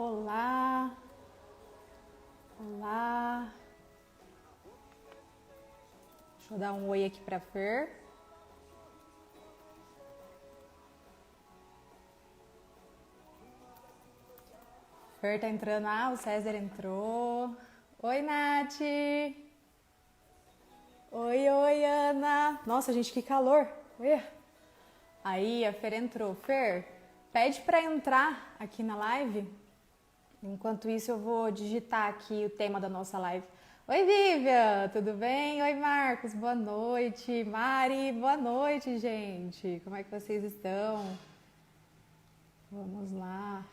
Olá, olá. Deixa eu dar um oi aqui para Fer. Fer tá entrando. Ah, o César entrou. Oi, Nath. Oi, Ana. Nossa, gente, que calor. Ui. Aí, a Fer entrou. Fer, pede para entrar aqui na live. Enquanto isso, eu vou digitar aqui o tema da nossa live. Oi, Vivian, tudo bem? Oi, Marcos, boa noite. Mari, boa noite, gente. Como é que vocês estão? Vamos lá.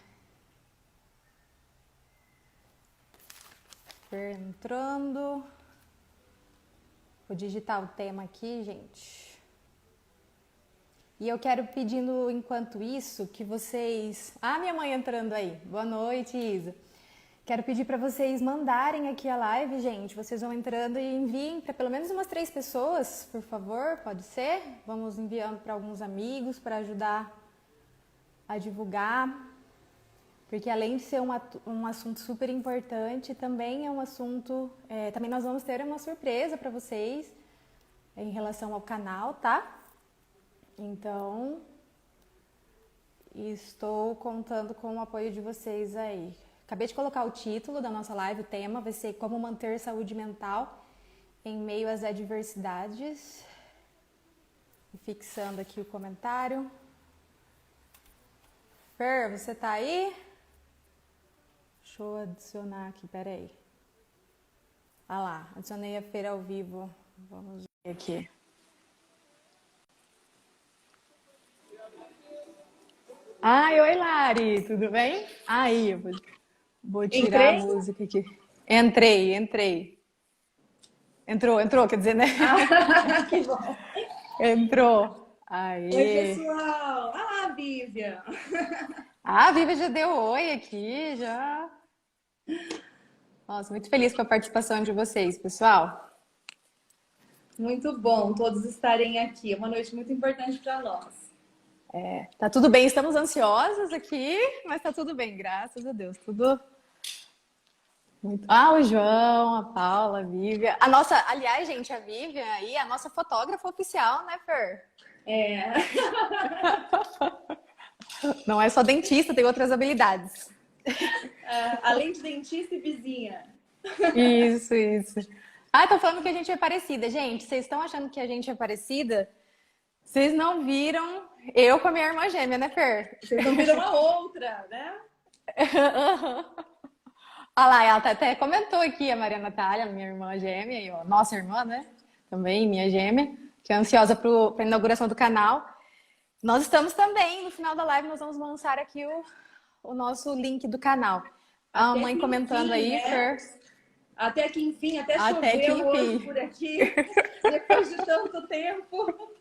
Fer entrando. Vou digitar o tema aqui, gente. E eu quero pedindo, enquanto isso, que vocês... Ah, minha mãe entrando aí. Boa noite, Isa. Quero pedir para vocês mandarem aqui a live, gente. Vocês vão entrando e enviem para pelo menos umas 3 pessoas, por favor, pode ser? Vamos enviando para alguns amigos para ajudar a divulgar. Porque além de ser um assunto super importante, também é um assunto... também nós vamos ter uma surpresa para vocês em relação ao canal, tá? Então, estou contando com o apoio de vocês aí. Acabei de colocar o título da nossa live, o tema vai ser Como Manter Saúde Mental em Meio às Adversidades. E fixando aqui o comentário. Fer, você tá aí? Deixa eu adicionar aqui, peraí. Ah lá, adicionei a Fer ao vivo. Vamos ver aqui. Ai, oi Lari, tudo bem? Aí, eu vou tirar a Entrei? música aqui. Entrei. Entrou, quer dizer, né? Ah, que bom. Entrou. Oi, Aí. pessoal. Ah, Vivian. Ah, a Viva já deu oi aqui, já. Nossa, muito feliz com a participação de vocês, pessoal. Muito bom todos estarem aqui. É uma noite muito importante para nós. Tá tudo bem, estamos ansiosas aqui, mas tá tudo bem, graças a Deus. Tudo muito. Ah, o João, a Paula, a Vivian. A nossa, aliás, gente, a Vivian aí, a nossa fotógrafa oficial, né, Fer? É. Não é só dentista, tem outras habilidades. Além de dentista e vizinha. Isso. Ah, tô falando que a gente é parecida. Gente, vocês estão achando que a gente é parecida? Vocês não viram eu com a minha irmã gêmea, né, Fer? Vocês não viram a outra, né? Olha lá, ela até comentou aqui, a Maria Natália, minha irmã gêmea, e ó, nossa irmã, né? Também, minha gêmea, que é ansiosa para a inauguração do canal. Nós estamos também, no final da live, nós vamos lançar aqui o nosso link do canal. A Até mãe que comentando enfim, aí, né? Fer. Até que enfim, até Até que choveu hoje enfim. por aqui, depois de tanto tempo.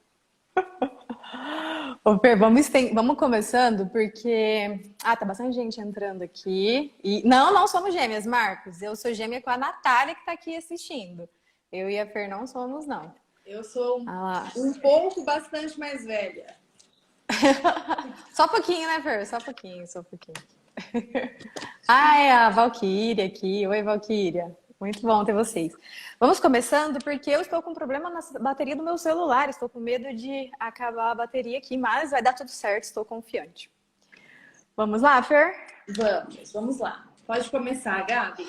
Ô, Fer, vamos começando, porque... Ah, tá bastante gente entrando aqui. E não somos gêmeas, Marcos. Eu sou gêmea com a Natália, que tá aqui assistindo. Eu e a Fer não somos, não. Eu sou Ah, um pouco, bastante mais velha. só pouquinho, né, Fer? Só pouquinho. Ah, é a Valquíria aqui. Oi, Valquíria. Muito bom ter vocês. Vamos começando porque eu estou com um problema na bateria do meu celular. Estou com medo de acabar a bateria aqui, mas vai dar tudo certo, estou confiante. Vamos lá, Fer? Vamos lá. Pode começar, Gabi.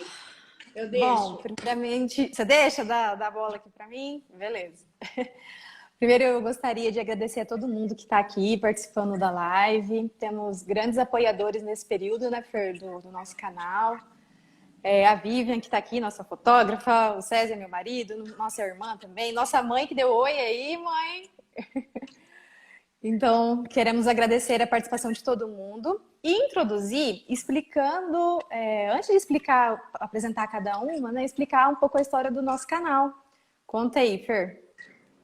Eu deixo. Bom, primeiramente, você deixa dar a bola aqui para mim? Beleza. Primeiro, eu gostaria de agradecer a todo mundo que está aqui participando da live. Temos grandes apoiadores nesse período, né, Fer, do nosso canal. A Vivian, que está aqui, nossa fotógrafa, o César, meu marido, nossa irmã também, nossa mãe que deu oi aí, mãe. Então, queremos agradecer a participação de todo mundo e introduzir explicando, antes de explicar, apresentar cada uma, né, explicar um pouco a história do nosso canal. Conta aí, Fer,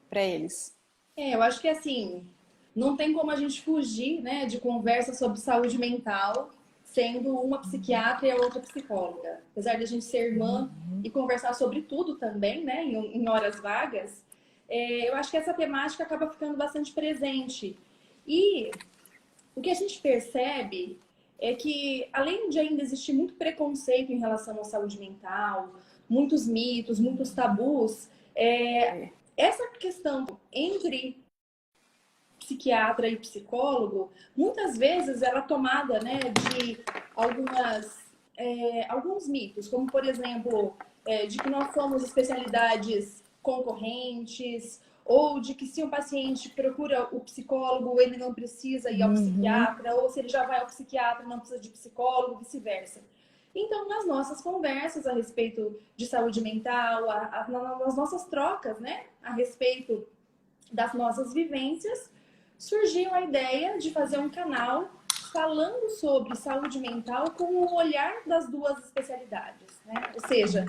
para eles. Eu acho que assim, não tem como a gente fugir, né, de conversa sobre saúde mental, sendo uma psiquiatra e a outra psicóloga. Apesar de a gente ser irmã e conversar sobre tudo também, né, em horas vagas, eu acho que essa temática acaba ficando bastante presente. E o que a gente percebe é que, além de ainda existir muito preconceito em relação à saúde mental, muitos mitos, muitos tabus, essa questão entre psiquiatra e psicólogo, muitas vezes ela é tomada, né, de alguns mitos, como, por exemplo, de que nós somos especialidades concorrentes, ou de que se um paciente procura o psicólogo, ele não precisa ir ao psiquiatra, ou se ele já vai ao psiquiatra, não precisa de psicólogo, vice-versa. Então, nas nossas conversas a respeito de saúde mental, nas nossas trocas, né, a respeito das nossas vivências, surgiu a ideia de fazer um canal falando sobre saúde mental com o olhar das duas especialidades, né? Ou seja,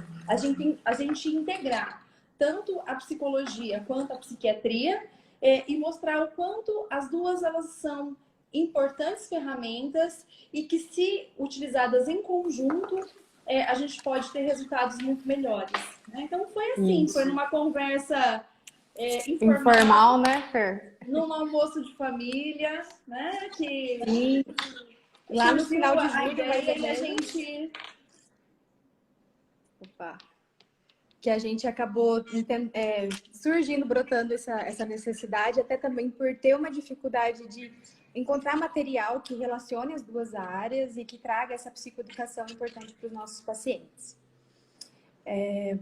a gente integrar tanto a psicologia quanto a psiquiatria e mostrar o quanto as duas elas são importantes ferramentas e que, se utilizadas em conjunto, a gente pode ter resultados muito melhores, né? Então foi assim, Isso. foi numa conversa informal, né, Fer? Num almoço de família, né? Que Sim. Lá no final de julho, ideia, mais ou e a menos. gente... Opa. Que a gente acabou surgindo, brotando essa necessidade, até também por ter uma dificuldade de encontrar material que relacione as duas áreas e que traga essa psicoeducação importante para os nossos pacientes.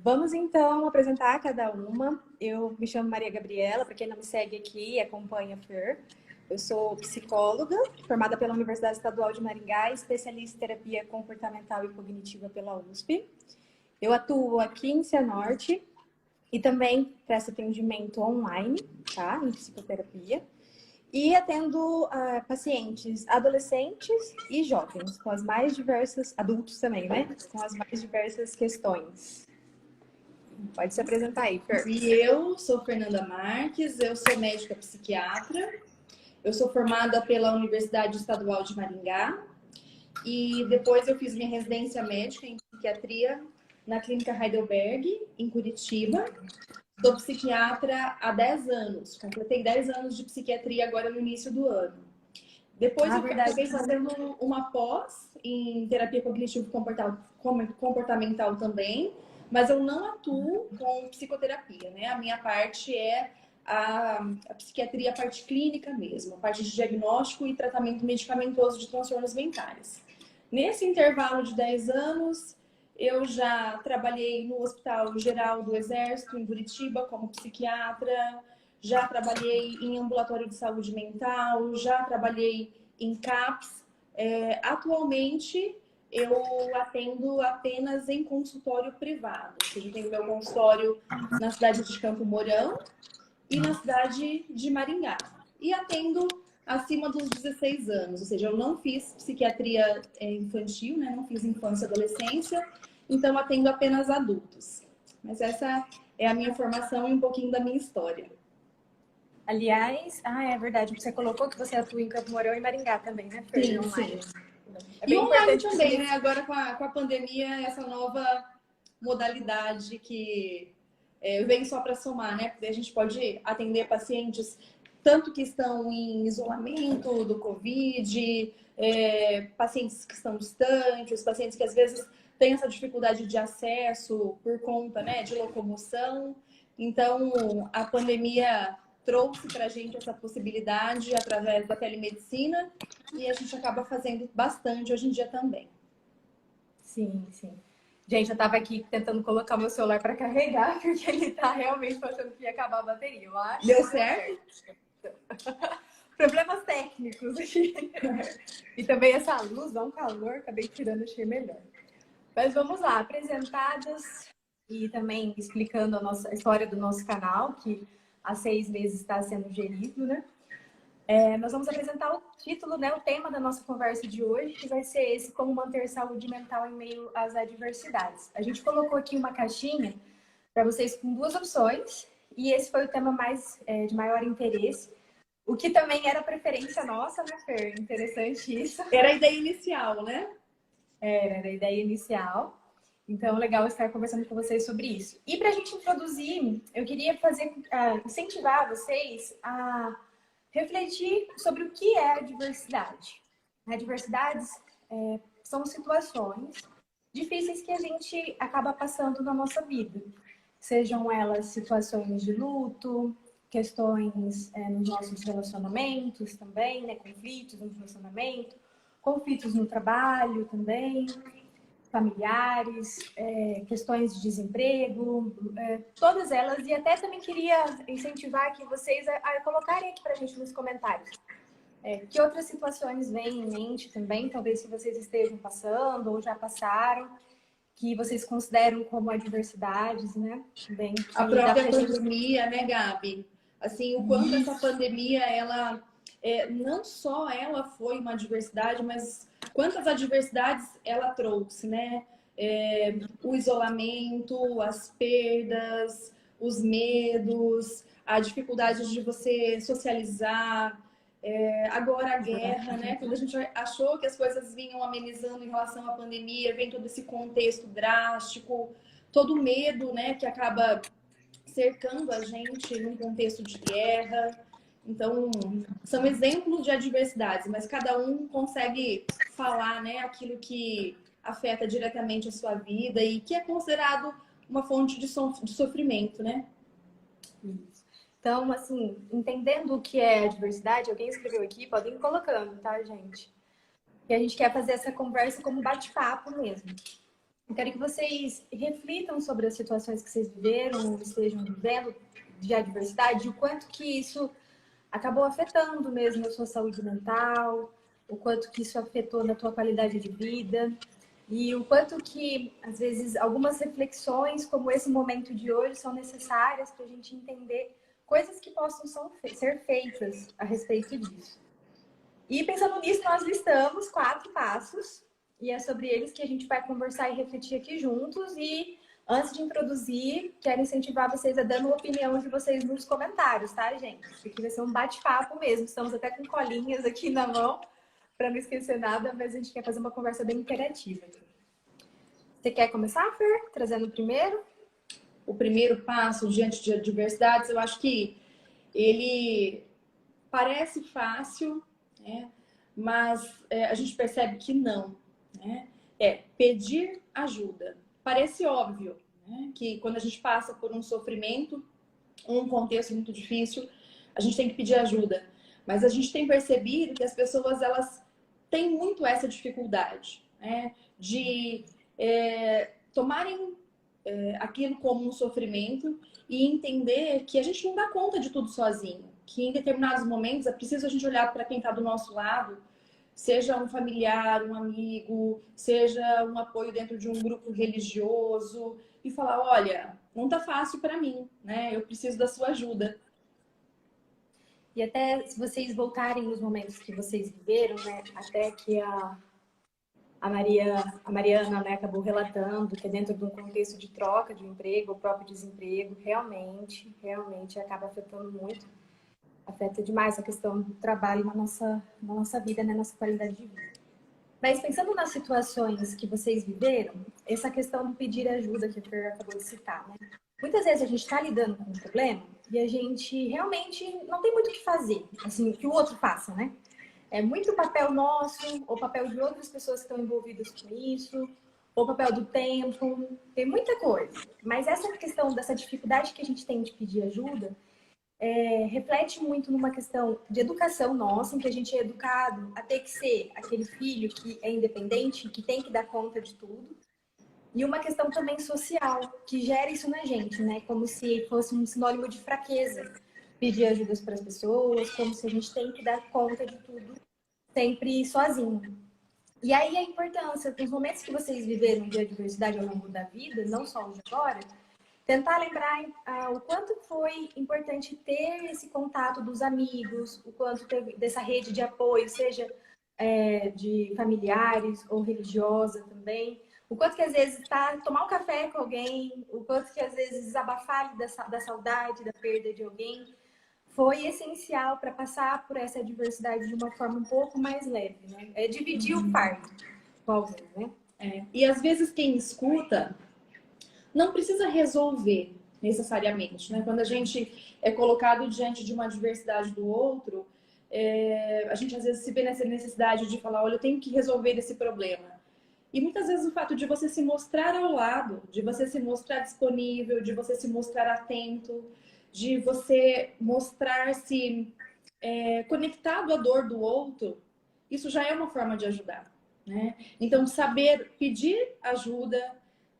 Vamos então apresentar cada uma. Eu me chamo Maria Gabriela, para quem não me segue aqui e acompanha a Fer. Eu sou psicóloga, formada pela Universidade Estadual de Maringá, especialista em terapia comportamental e cognitiva pela USP. Eu atuo aqui em Cianorte e também presto atendimento online, tá? Em psicoterapia. E atendo pacientes adolescentes e jovens, com as mais diversas, adultos também, né? Com as mais diversas questões. Pode se apresentar aí, Fer. E eu sou Fernanda Marques, eu sou médica psiquiatra, eu sou formada pela Universidade Estadual de Maringá e depois eu fiz minha residência médica em psiquiatria na Clínica Heidelberg, em Curitiba. Sou psiquiatra há 10 anos, completei 10 anos de psiquiatria agora no início do ano. Depois eu acabei fazendo uma pós em terapia cognitivo-comportamental também, mas eu não atuo com psicoterapia, né? A minha parte é a psiquiatria, a parte clínica mesmo, a parte de diagnóstico e tratamento medicamentoso de transtornos mentais. Nesse intervalo de 10 anos, eu já trabalhei no Hospital Geral do Exército, em Curitiba, como psiquiatra, já trabalhei em ambulatório de saúde mental, já trabalhei em CAPS. Atualmente, eu atendo apenas em consultório privado. Eu tenho meu consultório na cidade de Campo Mourão e na cidade de Maringá. E atendo acima dos 16 anos, ou seja, eu não fiz psiquiatria infantil, né? Não fiz infância e adolescência, então atendo apenas adultos. Mas essa é a minha formação e um pouquinho da minha história. Aliás, é verdade, você colocou que você atua em Campo Mourão e Maringá também, né, Fer? Sim, online. sim. E online também, né? Agora com a pandemia, essa nova modalidade que vem só para somar, né? Porque a gente pode atender pacientes tanto que estão em isolamento do Covid, pacientes que estão distantes, pacientes que às vezes têm essa dificuldade de acesso por conta, né, de locomoção. Então, a pandemia trouxe para a gente essa possibilidade através da telemedicina e a gente acaba fazendo bastante hoje em dia também. Sim, sim. Gente, eu tava aqui tentando colocar o meu celular para carregar, porque ele tá realmente achando que ia acabar a bateria, eu acho. Deu certo? Problemas técnicos aqui. E também essa luz dá um calor, acabei tirando, achei melhor. Mas vamos lá, apresentadas e também explicando a história do nosso canal, que há 6 meses está sendo gerido, né? Nós vamos apresentar o título, né, o tema da nossa conversa de hoje, que vai ser esse: como manter saúde mental em meio às adversidades. A gente colocou aqui uma caixinha para vocês com 2 opções, e esse foi o tema mais de maior interesse, o que também era preferência nossa, né, Fer? Interessante isso. Era a ideia inicial, né? Era a ideia inicial. Então, legal estar conversando com vocês sobre isso. E para a gente introduzir, eu queria incentivar vocês a refletir sobre o que é a diversidade. A diversidade são situações difíceis que a gente acaba passando na nossa vida. Sejam elas situações de luto, questões nos nossos relacionamentos também, né? Conflitos no relacionamento, conflitos no trabalho também, familiares, questões de desemprego, todas elas. E até também queria incentivar aqui vocês a colocarem aqui para a gente nos comentários. Que outras situações vêm em mente também, talvez que vocês estejam passando ou já passaram, que vocês consideram como adversidades, né? Bem, A própria pandemia, né, Gabi? Assim, o quanto essa pandemia, ela não só ela foi uma adversidade, mas quantas adversidades ela trouxe, né? O isolamento, as perdas, os medos, a dificuldade de você socializar, agora a guerra, né? Quando a gente achou que as coisas vinham amenizando em relação à pandemia, vem todo esse contexto drástico, todo o medo, né, que acaba cercando a gente num contexto de guerra. Então, são exemplos de adversidades, mas cada um consegue falar, né, aquilo que afeta diretamente a sua vida e que é considerado uma fonte de sofrimento, né? Então, assim, entendendo o que é adversidade, alguém escreveu aqui, podem ir colocando, tá, gente? E a gente quer fazer essa conversa como bate-papo mesmo. Eu quero que vocês reflitam sobre as situações que vocês viveram ou estejam vivendo de adversidade, o quanto que isso acabou afetando mesmo a sua saúde mental, o quanto que isso afetou na tua qualidade de vida e o quanto que, às vezes, algumas reflexões como esse momento de hoje são necessárias para a gente entender coisas que possam ser feitas a respeito disso. E pensando nisso, nós listamos 4 passos e é sobre eles que a gente vai conversar e refletir aqui juntos. E antes de introduzir, quero incentivar vocês a dando a opinião de vocês nos comentários, tá, gente? Aqui vai ser um bate-papo mesmo. Estamos até com colinhas aqui na mão para não esquecer nada, mas a gente quer fazer uma conversa bem interativa. Você quer começar, Fer, trazendo o primeiro? O primeiro passo diante de adversidades, eu acho que ele parece fácil, né? Mas a gente percebe que não, né? Pedir ajuda. Parece óbvio, né? Que quando a gente passa por um sofrimento, um contexto muito difícil, a gente tem que pedir ajuda. Mas a gente tem percebido que as pessoas, elas têm muito essa dificuldade, né? De tomarem aquilo como um sofrimento e entender que a gente não dá conta de tudo sozinho, que em determinados momentos é preciso a gente olhar para quem está do nosso lado, seja um familiar, um amigo, seja um apoio dentro de um grupo religioso e falar, olha, não tá fácil para mim, né? Eu preciso da sua ajuda. E até se vocês voltarem nos momentos que vocês viveram, né? Até que a Mariana, né, acabou relatando que é dentro de um contexto de troca de emprego, o próprio desemprego, realmente acaba afetando muito. Afeta demais a questão do trabalho na nossa vida, né, nossa qualidade de vida. Mas pensando nas situações que vocês viveram, essa questão de pedir ajuda que a Fer acabou de citar, né? Muitas vezes a gente está lidando com um problema e a gente realmente não tem muito o que fazer, assim, que o outro faça, né? É muito papel nosso, ou papel de outras pessoas que estão envolvidas com isso, ou papel do tempo, tem muita coisa. Mas essa questão dessa dificuldade que a gente tem de pedir ajuda reflete muito numa questão de educação nossa, em que a gente é educado a ter que ser aquele filho que é independente, que tem que dar conta de tudo. E uma questão também social, que gera isso na gente, né? Como se fosse um sinônimo de fraqueza. Pedir ajudas para as pessoas, como se a gente tem que dar conta de tudo sempre sozinho. E aí a importância, nos momentos que vocês viveram de adversidade ao longo da vida, não só hoje agora, tentar lembrar o quanto foi importante ter esse contato dos amigos, o quanto teve dessa rede de apoio, seja de familiares ou religiosa também, o quanto que às vezes tomar um café com alguém, o quanto que às vezes desabafar da saudade, da perda de alguém, foi essencial para passar por essa adversidade de uma forma um pouco mais leve, né? É dividir o fardo com alguém, né? E às vezes quem escuta não precisa resolver necessariamente, né? Quando a gente é colocado diante de uma adversidade do outro, a gente às vezes se vê nessa necessidade de falar, olha, eu tenho que resolver esse problema. E muitas vezes o fato de você se mostrar ao lado, de você se mostrar disponível, de você se mostrar atento, de você mostrar-se conectado à dor do outro, isso já é uma forma de ajudar, né? Então, saber pedir ajuda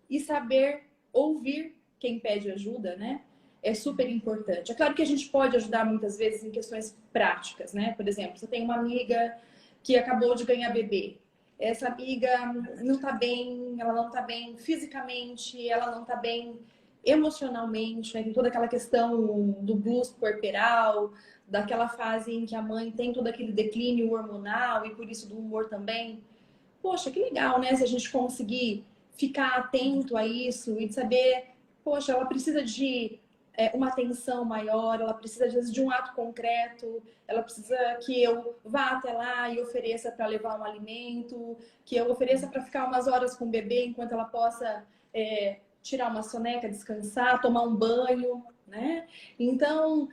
e saber ouvir quem pede ajuda, né? É super importante. É claro que a gente pode ajudar muitas vezes em questões práticas, né? Por exemplo, você tem uma amiga que acabou de ganhar bebê. Essa amiga não tá bem, ela não tá bem fisicamente, ela não tá bem emocionalmente, né? Tem toda aquela questão do blues puerperal, daquela fase em que a mãe tem todo aquele declínio hormonal e por isso do humor também. Poxa, que legal, né? Se a gente conseguir ficar atento a isso e de saber, poxa, ela precisa de uma atenção maior, ela precisa às vezes de um ato concreto, ela precisa que eu vá até lá e ofereça para levar um alimento, que eu ofereça para ficar umas horas com o bebê enquanto ela possa tirar uma soneca, descansar, tomar um banho, né? Então,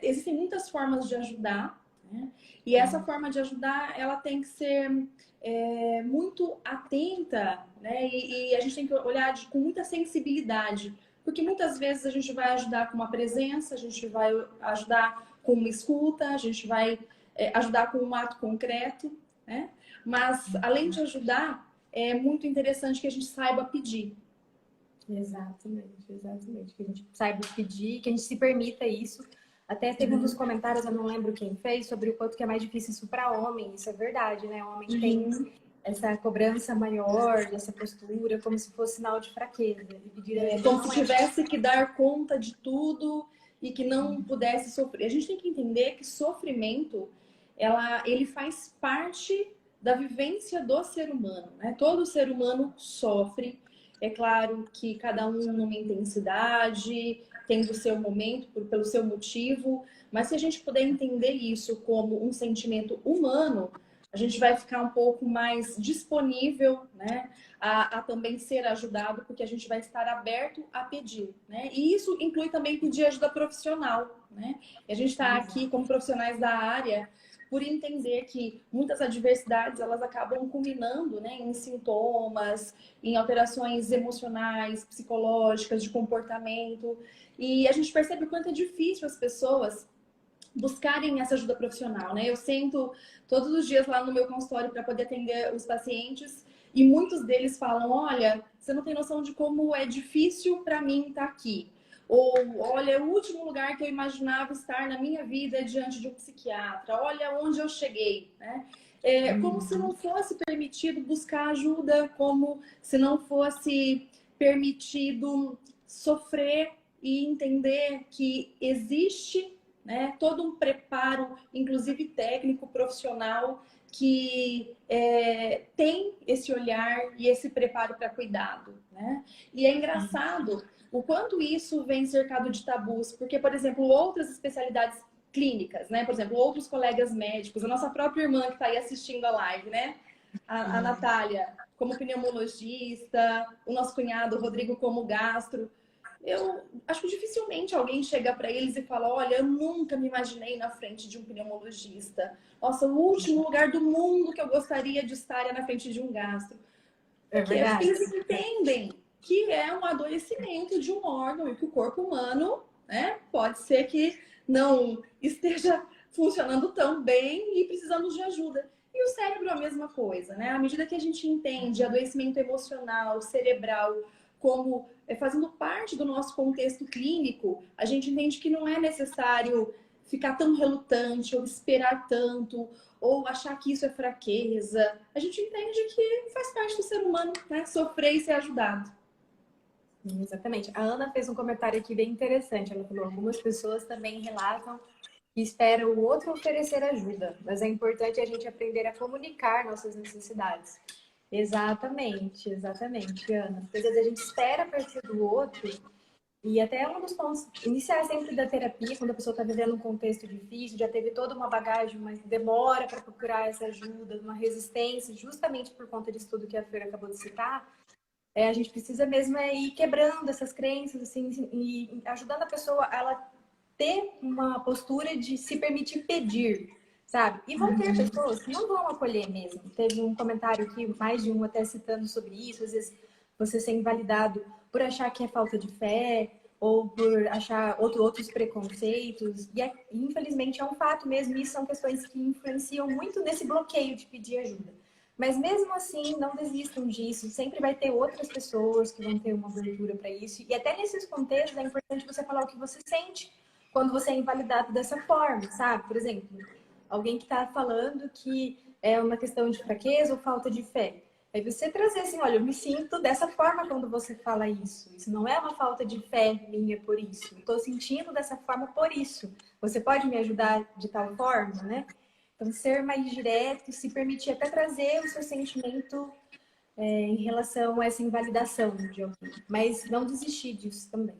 existem muitas formas de ajudar, né? E essa forma de ajudar, ela tem que ser muito atenta, né? E a gente tem que olhar com muita sensibilidade, porque muitas vezes a gente vai ajudar com uma presença, a gente vai ajudar com uma escuta, a gente vai ajudar com um ato concreto, né? Mas, além de ajudar, é muito interessante que a gente saiba pedir. Exatamente, exatamente. Que a gente saiba pedir, que a gente se permita isso. Até teve um dos comentários, eu não lembro quem fez, sobre o quanto que é mais difícil isso para homem. Isso é verdade, né? O homem tem essa cobrança maior, dessa postura, como se fosse sinal de fraqueza. E pedir ajuda como se tivesse que dar conta de tudo e que não pudesse sofrer. A gente tem que entender que sofrimento, ele faz parte da vivência do ser humano, né? Todo ser humano sofre. É claro que cada um numa intensidade, tendo o seu momento, pelo seu motivo, mas se a gente puder entender isso como um sentimento humano, a gente vai ficar um pouco mais disponível, né, a também ser ajudado, porque a gente vai estar aberto a pedir, né? E isso inclui também pedir ajuda profissional, né? E a gente está aqui como profissionais da área por entender que muitas adversidades elas acabam culminando, né, em sintomas, em alterações emocionais, psicológicas, de comportamento. E a gente percebe o quanto é difícil as pessoas buscarem essa ajuda profissional, né? Eu sento todos os dias lá no meu consultório para poder atender os pacientes e muitos deles falam, olha, você não tem noção de como é difícil para mim estar aqui. Ou, olha, o último lugar que eu imaginava estar na minha vida é diante de um psiquiatra. Olha onde eu cheguei, né? Como se não fosse permitido buscar ajuda, como se não fosse permitido sofrer e entender que existe, né, todo um preparo, inclusive técnico, profissional, que tem esse olhar e esse preparo para cuidado, né? E é engraçado o quanto isso vem cercado de tabus, porque, por exemplo, outras especialidades clínicas, né? Por exemplo, outros colegas médicos, a nossa própria irmã que está aí assistindo a live, né? A Natália, como pneumologista, o nosso cunhado, o Rodrigo, como gastro. Eu acho que dificilmente alguém chega para eles e fala, olha, eu nunca me imaginei na frente de um pneumologista. Nossa, o último lugar do mundo que eu gostaria de estar é na frente de um gastro. Porque eles entendem que é um adoecimento de um órgão e que o corpo humano, né, pode ser que não esteja funcionando tão bem e precisamos de ajuda. E o cérebro é a mesma coisa, né? À medida que a gente entende adoecimento emocional, cerebral, como fazendo parte do nosso contexto clínico, a gente entende que não é necessário ficar tão relutante ou esperar tanto ou achar que isso é fraqueza. A gente entende que faz parte do ser humano, né? Sofrer e ser ajudado. Exatamente. A Ana fez um comentário aqui bem interessante. Ela falou: algumas pessoas também relatam que esperam o outro oferecer ajuda, mas é importante a gente aprender a comunicar nossas necessidades. Exatamente, exatamente, Ana. Às vezes a gente espera a partir do outro, e até um dos pontos iniciais sempre da terapia, quando a pessoa está vivendo um contexto difícil, já teve toda uma bagagem, mas demora para procurar essa ajuda, uma resistência, justamente por conta disso tudo que a Fer acabou de citar. A gente precisa mesmo ir quebrando essas crenças, assim, e ajudando a pessoa a ela ter uma postura de se permitir pedir, sabe? E vão ter pessoas que não vão acolher mesmo. Teve um comentário aqui, mais de um até citando sobre isso, às vezes você ser invalidado por achar que é falta de fé ou por achar outros preconceitos. E infelizmente é um fato mesmo, e são questões que influenciam muito nesse bloqueio de pedir ajuda. Mas mesmo assim, não desistam disso. Sempre vai ter outras pessoas que vão ter uma abertura para isso. E até nesses contextos é importante você falar o que você sente quando você é invalidado dessa forma, sabe? Por exemplo, alguém que está falando que é uma questão de fraqueza ou falta de fé. Aí você trazer assim, olha, eu me sinto dessa forma quando você fala isso. Isso não é uma falta de fé minha por isso. Eu estou sentindo dessa forma por isso. Você pode me ajudar de tal forma, né? Então, ser mais direto, se permitir até trazer o seu sentimento em relação a essa invalidação de alguém. Mas não desistir disso também.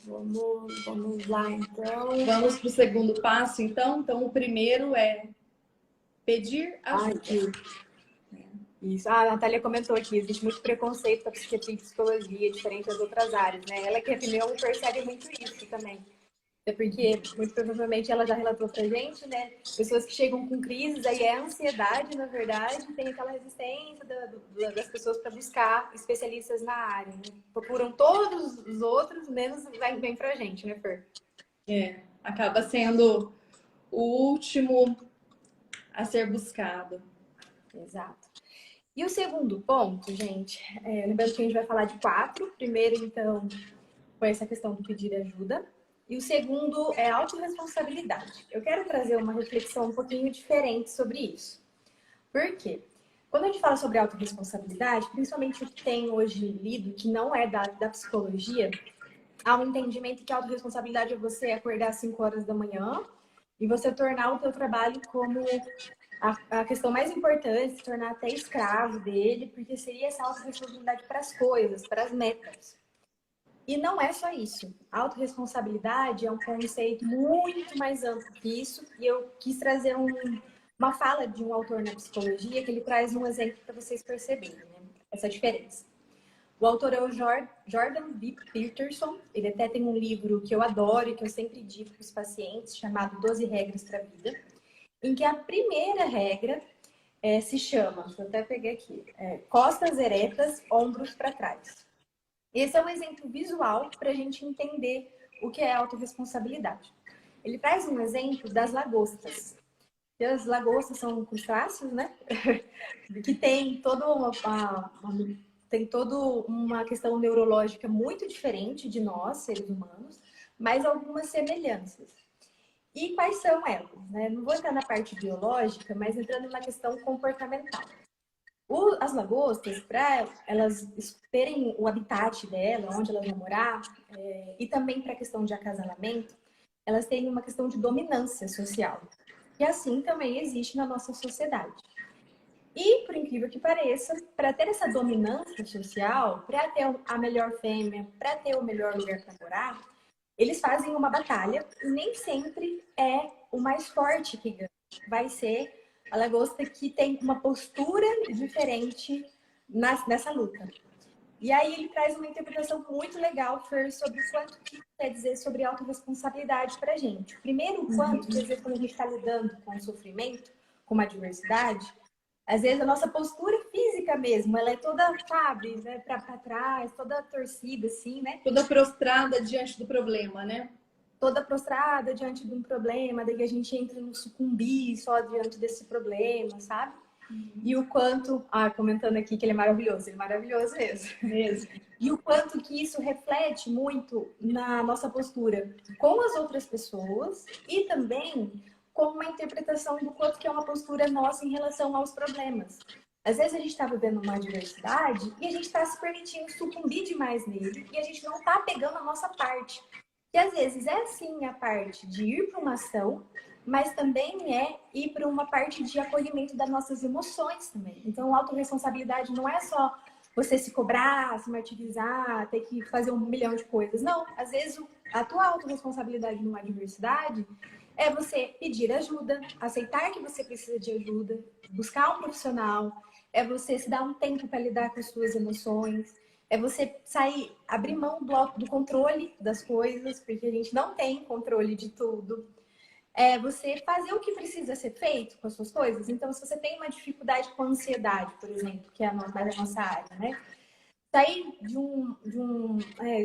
Vamos lá, então. Vamos para o segundo passo, então. Então, o primeiro é pedir ajuda. Isso. Ah, a Natália comentou aqui, existe muito preconceito com a psiquiatria e psicologia, diferente das outras áreas, né? Ela que é pneu percebe muito isso também. Até porque, muito provavelmente, ela já relatou pra gente, né? Pessoas que chegam com crises, aí é ansiedade, na verdade, tem aquela resistência das pessoas para buscar especialistas na área, né? Procuram todos os outros, menos vem pra gente, né, Fer? Acaba sendo o último a ser buscado. Exato. E o segundo ponto, gente, lembrando que a gente vai falar de 4. Primeiro, então, foi essa questão do pedir ajuda. E o segundo é autorresponsabilidade. Eu quero trazer uma reflexão um pouquinho diferente sobre isso. Por quê? Quando a gente fala sobre autorresponsabilidade, principalmente o que tem hoje lido, que não é da psicologia, há um entendimento que a autorresponsabilidade é você acordar às 5 horas da manhã e você tornar o teu trabalho como a questão mais importante, se tornar até escravo dele, porque seria essa autorresponsabilidade para as coisas, para as metas. E não é só isso. A autorresponsabilidade é um conceito muito mais amplo que isso, e eu quis trazer uma fala de um autor na psicologia que ele traz um exemplo para vocês perceberem, né? Essa diferença. O autor é o Jordan B. Peterson. Ele até tem um livro que eu adoro e que eu sempre digo para os pacientes, chamado 12 Regras para a Vida, em que a primeira regra se chama, deixa eu até pegar aqui, costas eretas, ombros para trás. Esse é um exemplo visual para a gente entender o que é autorresponsabilidade. Ele traz um exemplo das lagostas. E as lagostas são crustáceos, né? Que tem toda uma questão neurológica muito diferente de nós, seres humanos, mas algumas semelhanças. E quais são elas? Né? Não vou entrar na parte biológica, mas entrando na questão comportamental. As lagostas, para elas terem o habitat dela, onde elas vão morar, e também para a questão de acasalamento, elas têm uma questão de dominância social. E assim também existe na nossa sociedade. E, por incrível que pareça, para ter essa dominância social, para ter a melhor fêmea, para ter o melhor lugar para morar, eles fazem uma batalha e nem sempre é o mais forte que ganha. Vai ser a lagosta que tem uma postura diferente nessa luta. E aí ele traz uma interpretação muito legal, Fer, sobre o quanto que quer dizer sobre autorresponsabilidade para a gente. Primeiro, o quanto, às vezes, quando a gente está lidando com o sofrimento, com uma adversidade, às vezes a nossa postura física mesmo, ela é toda, sabe, né, para trás, toda torcida, assim, né? Toda prostrada diante do problema, né? Toda prostrada diante de um problema, daí a gente entra no sucumbir só diante desse problema, sabe? E o quanto, comentando aqui que ele é maravilhoso mesmo. E o quanto que isso reflete muito na nossa postura com as outras pessoas e também com uma interpretação do quanto que é uma postura nossa em relação aos problemas. Às vezes a gente está vivendo uma adversidade e a gente está se permitindo sucumbir demais nele e a gente não está pegando a nossa parte. E às vezes é sim a parte de ir para uma ação, mas também é ir para uma parte de acolhimento das nossas emoções também. Então, a autorresponsabilidade não é só você se cobrar, se martirizar, ter que fazer 1 milhão de coisas. Não, às vezes a tua autorresponsabilidade numa adversidade é você pedir ajuda, aceitar que você precisa de ajuda, buscar um profissional, é você se dar um tempo para lidar com as suas emoções, é você sair, abrir mão do controle das coisas, porque a gente não tem controle de tudo. é você fazer o que precisa ser feito com as suas coisas. Então, se você tem uma dificuldade com a ansiedade, por exemplo, que é mais a nossa área, né? Sair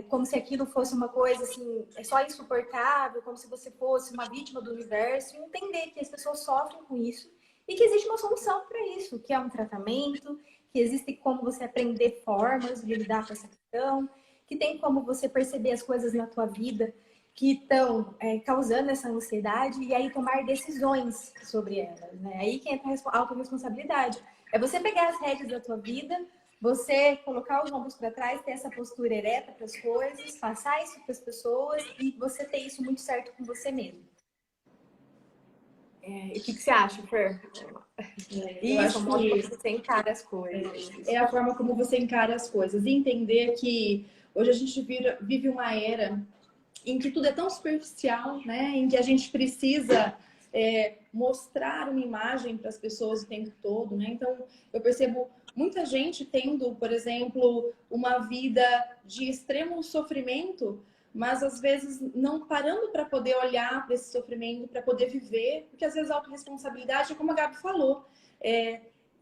como se aquilo fosse uma coisa assim, é só insuportável, como se você fosse uma vítima do universo, e entender que as pessoas sofrem com isso e que existe uma solução para isso, que é um tratamento, que existe como você aprender formas de lidar com essa questão, que tem como você perceber as coisas na tua vida que estão causando essa ansiedade e aí tomar decisões sobre elas, né? Aí que entra a autorresponsabilidade. É você pegar as rédeas da tua vida, você colocar os ombros para trás, ter essa postura ereta para as coisas, passar isso para as pessoas e você ter isso muito certo com você mesmo. E o que você acha, Fer? Eu acho que você encara as coisas. É a forma como você encara as coisas. E entender que hoje a gente vive uma era em que tudo é tão superficial, né? Em que a gente precisa mostrar uma imagem para as pessoas o tempo todo, né? Então, eu percebo muita gente tendo, por exemplo, uma vida de extremo sofrimento, mas às vezes não parando para poder olhar para esse sofrimento, para poder viver, porque às vezes a autorresponsabilidade é como a Gabi falou,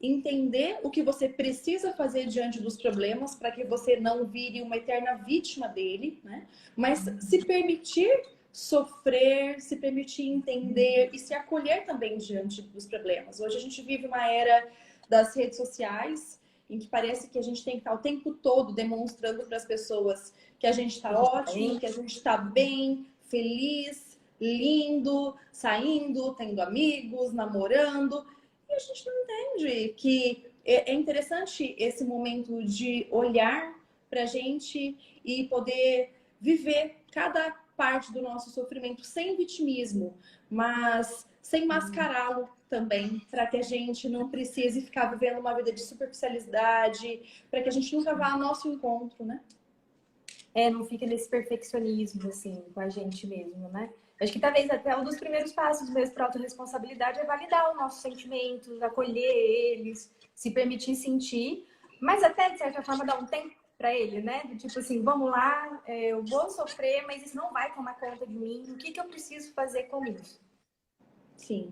entender o que você precisa fazer diante dos problemas para que você não vire uma eterna vítima dele, né? Mas se permitir sofrer, se permitir entender e se acolher também diante dos problemas. Hoje a gente vive uma era das redes sociais em que parece que a gente tem que estar o tempo todo demonstrando para as pessoas que a gente está ótimo, que a gente está bem, feliz, lindo, saindo, tendo amigos, namorando. E a gente não entende que é interessante esse momento de olhar para a gente e poder viver cada parte do nosso sofrimento sem vitimismo, mas sem mascará-lo também, para que a gente não precise ficar vivendo uma vida de superficialidade, para que a gente nunca vá ao nosso encontro, né? Não fica nesse perfeccionismo, assim, com a gente mesmo, né? Acho que talvez até um dos primeiros passos mesmo para a autorresponsabilidade é validar os nossos sentimentos, acolher eles, se permitir sentir, mas até, de certa forma, dar um tempo para ele, né? Tipo assim, vamos lá, eu vou sofrer, mas isso não vai tomar conta de mim. O que eu preciso fazer com isso? Sim.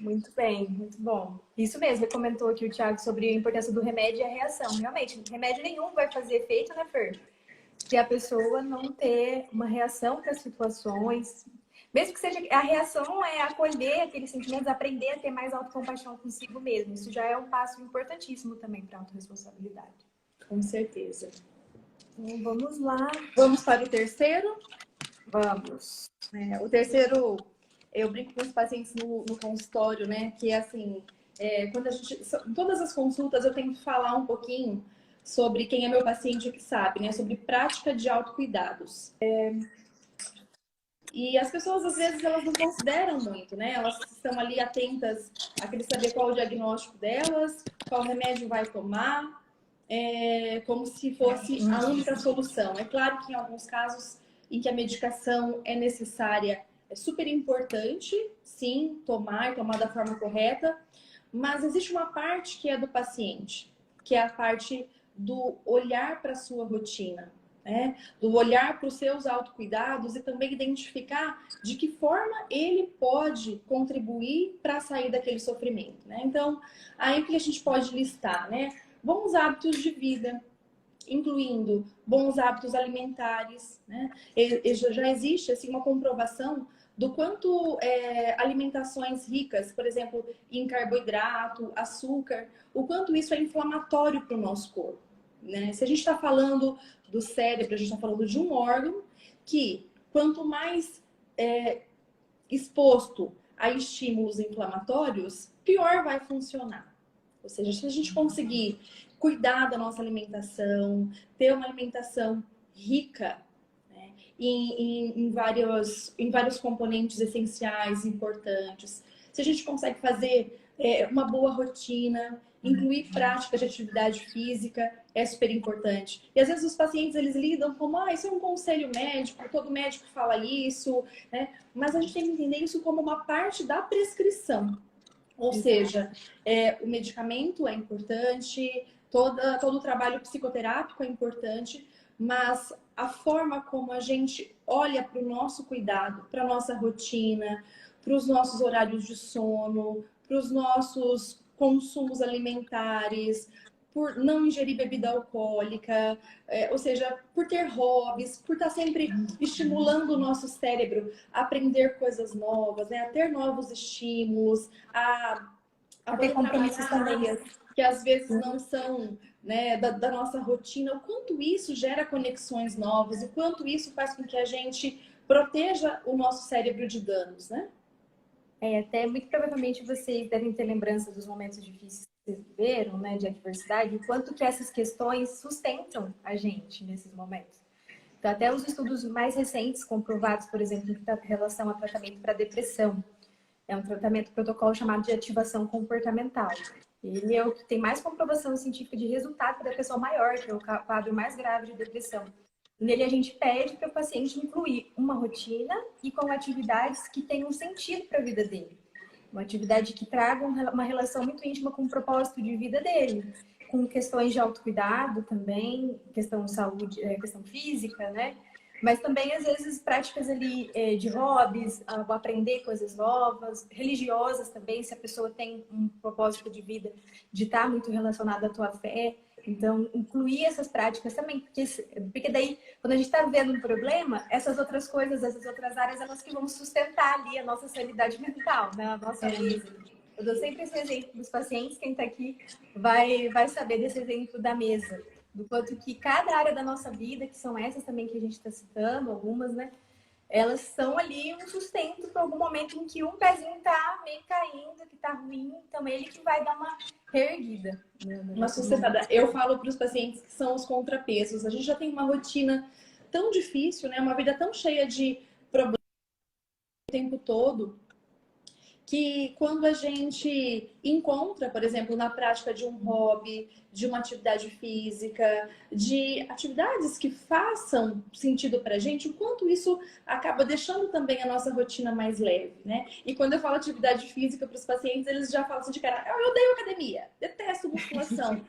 Muito bem, muito bom. Isso mesmo, comentou aqui o Thiago sobre a importância do remédio e a reação. Realmente, remédio nenhum vai fazer efeito, né, Fer? Se a pessoa não ter uma reação para as situações, mesmo que seja a reação acolher aqueles sentimentos, aprender a ter mais autocompaixão consigo mesmo. Isso já é um passo importantíssimo também para a autorresponsabilidade. Com certeza. Então, vamos lá. Vamos para o terceiro? Vamos. O terceiro, eu brinco com os pacientes no consultório, né? Que é assim, quando a gente, em todas as consultas eu tento falar um pouquinho sobre quem é meu paciente que sabe, né? Sobre prática de autocuidados. E as pessoas, às vezes, elas não consideram muito, né? Elas estão ali atentas a querer saber qual o diagnóstico delas, qual remédio vai tomar, como se fosse a única solução. É claro que em alguns casos em que a medicação é necessária, é super importante, sim, tomar da forma correta, mas existe uma parte que é do paciente, que é a parte do olhar para a sua rotina, né? Do olhar para os seus autocuidados e também identificar de que forma ele pode contribuir para sair daquele sofrimento, né? Então, aí que a gente pode listar, né? Bons hábitos de vida, incluindo bons hábitos alimentares, né? Já existe assim uma comprovação do quanto alimentações ricas, por exemplo, em carboidrato, açúcar, o quanto isso é inflamatório para o nosso corpo, né? Se a gente está falando do cérebro, a gente está falando de um órgão que, quanto mais exposto a estímulos inflamatórios, pior vai funcionar. Ou seja, se a gente conseguir cuidar da nossa alimentação, ter uma alimentação rica, né, em vários componentes essenciais, importantes, se a gente consegue fazer uma boa rotina, incluir práticas de atividade física, é super importante. E às vezes os pacientes, eles lidam como, isso é um conselho médico, todo médico fala isso, né? Mas a gente tem que entender isso como uma parte da prescrição. Ou seja, o medicamento é importante, todo o trabalho psicoterápico é importante, mas a forma como a gente olha para o nosso cuidado, para a nossa rotina, para os nossos horários de sono, para os nossos consumos alimentares, por não ingerir bebida alcoólica, ou seja, por ter hobbies, por estar sempre estimulando o nosso cérebro a aprender coisas novas, né? A ter novos estímulos, a ter poder compromissos trabalhar também. áreas que às vezes não são, né, da nossa rotina, o quanto isso gera conexões novas, o quanto isso faz com que a gente proteja o nosso cérebro de danos, né? Até muito provavelmente vocês devem ter lembranças dos momentos difíceis que vocês viveram, né, de adversidade, o quanto que essas questões sustentam a gente nesses momentos. Então, até os estudos mais recentes comprovados, por exemplo, em relação a tratamento para depressão, é um tratamento protocolo chamado de ativação comportamental. Ele é o que tem mais comprovação científica de resultado para a pessoa maior, que é o quadro mais grave de depressão. Nele a gente pede para o paciente incluir uma rotina e com atividades que tenham sentido para a vida dele. Uma atividade que traga uma relação muito íntima com o propósito de vida dele, com questões de autocuidado também, questão de saúde, questão física, né? Mas também, às vezes, práticas ali de hobbies, aprender coisas novas, religiosas também, se a pessoa tem um propósito de vida de estar muito relacionado à tua fé. Então, incluir essas práticas também, porque daí, quando a gente está vendo um problema, essas outras coisas, essas outras áreas, elas que vão sustentar ali a nossa sanidade mental, né? A nossa mesa. Eu dou sempre esse exemplo dos pacientes, quem está aqui vai saber desse exemplo da mesa, do quanto que cada área da nossa vida, que são essas também que a gente está citando, algumas, né? Elas são ali um sustento para algum momento em que um pezinho tá meio caindo, que tá ruim, então ele que vai dar uma reerguida. Uma sustentada. Eu falo para os pacientes que são os contrapesos. A gente já tem uma rotina tão difícil, né? Uma vida tão cheia de problemas o tempo todo, que quando a gente encontra, por exemplo, na prática de um hobby, de uma atividade física, de atividades que façam sentido pra gente, o quanto isso acaba deixando também a nossa rotina mais leve, né? E quando eu falo atividade física para os pacientes, eles já falam assim de cara, eu odeio academia, detesto musculação.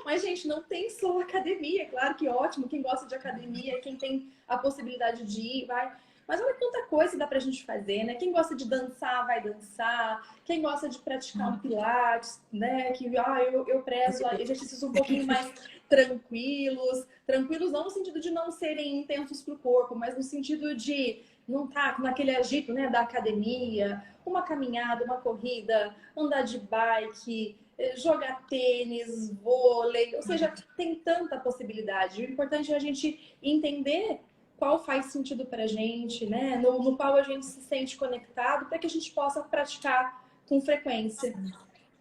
Mas, gente, não tem só academia, claro que ótimo, quem gosta de academia, quem tem a possibilidade de ir, vai. Mas olha quanta coisa dá pra gente fazer, né? Quem gosta de dançar, vai dançar. Quem gosta de praticar um pilates, né? Que eu prezo exercícios um pouquinho mais tranquilos. Tranquilos não no sentido de não serem intensos pro corpo, mas no sentido de não estar naquele agito, né, da academia. Uma caminhada, uma corrida, andar de bike, jogar tênis, vôlei. Ou seja, tem tanta possibilidade. O importante é a gente entender qual faz sentido para a gente, né? No qual a gente se sente conectado, para que a gente possa praticar com frequência.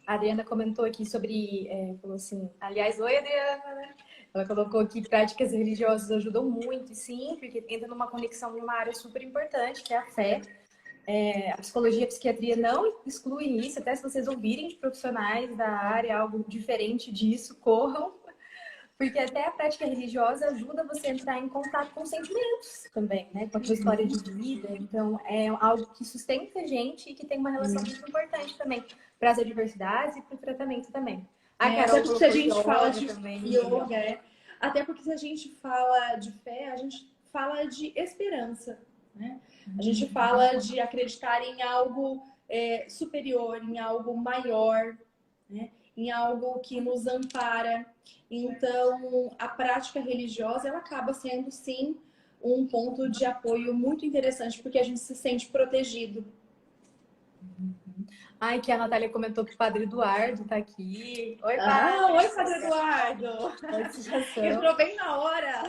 A Adriana comentou aqui sobre, falou assim, aliás, oi Adriana, né? Ela colocou aqui práticas religiosas ajudam muito, e sim, porque entra numa conexão de uma área super importante, que é a fé. A psicologia e a psiquiatria não excluem isso, até se vocês ouvirem de profissionais da área algo diferente disso, corram. Porque até a prática religiosa ajuda você a entrar em contato com sentimentos também, né? Com a sua história de vida. Então, é algo que sustenta a gente e que tem uma relação muito importante também para as adversidades e para o tratamento também. A Carol até porque se a gente fala de também, yoga, até porque se a gente fala de fé, a gente fala de esperança, né? A gente fala de acreditar em algo superior, em algo maior, né? Em algo que nos ampara. Então, a prática religiosa, ela acaba sendo, sim, um ponto de apoio muito interessante, porque a gente se sente protegido. Ai, que a Natália comentou que o Padre Eduardo tá aqui. Oi, Padre! Oi, Padre Eduardo! Entrou bem na hora!